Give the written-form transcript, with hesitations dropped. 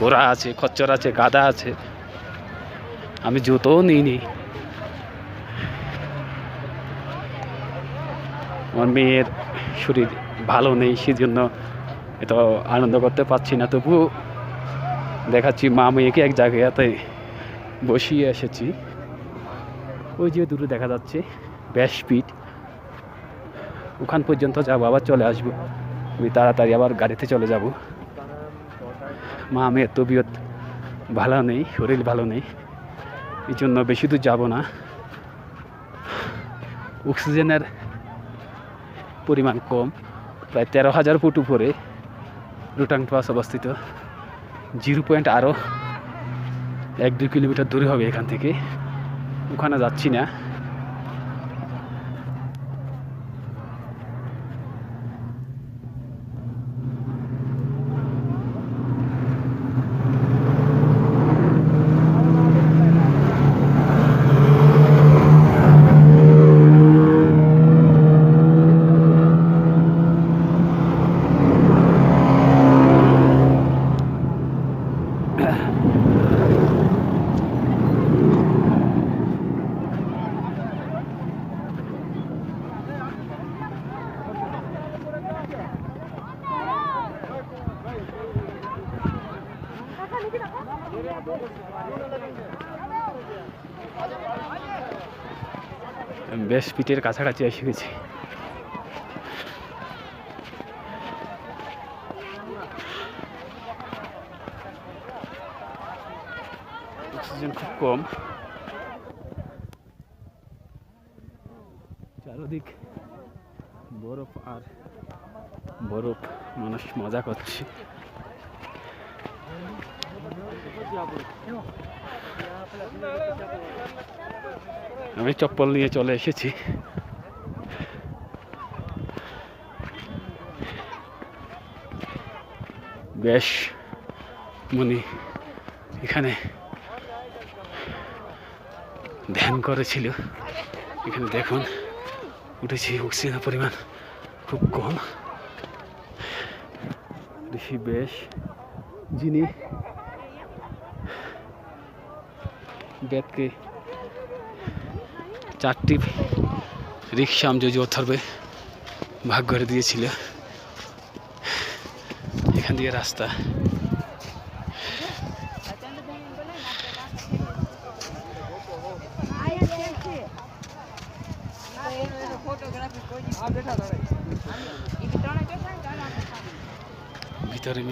ঘোড়া আছে, খচ্চর আছে, গাধা আছে। আমি জুতোও নিইনি। আমার মেয়ের শরীর ভালো নেই, সেজন্য এত আনন্দ করতে পারছি না। তবু দেখাচ্ছি মা মেয়েকে এক জায়গাতে বসিয়ে এসেছি। ওই যে দূরে দেখা যাচ্ছে ব্যাসপীঠ, ওখান পর্যন্ত যাবো, আবার চলে আসবো। আমি তাড়াতাড়ি আবার গাড়িতে চলে যাব। মা মেয়ের তবিয়ত ভালো নেই, শরীর ভালো নেই, এই জন্য বেশি দূর যাবো না। অক্সিজেনের পরিমাণ কম, প্রায় 13,000 ফুট উপরে রোটাং পাস অবস্থিত। 0 পয়েন্ট আরও 1-2 কিলোমিটার দূরে হবে এখান থেকে। ওখানে যাচ্ছি না। ব্যাসপীঠের কাছাকাছি এসে গেছি। অক্সিজেন খুব কম, চারদিক বরফ আর বরফ, মানুষ মজা করছে। আমি চপ্পল নিয়ে চলে এসেছি। বেশ মুনি এখানে ধ্যান করেছিল। এখানে দেখুন উঠেছি, অক্সিজেনের পরিমাণ খুব কম। ঋষি বেশ, যিনি বেদকে 4টি রিক্সা যদি অথর্বে ভাগ করে দিয়েছিল। এখান দিয়ে রাস্তা। ভিতরে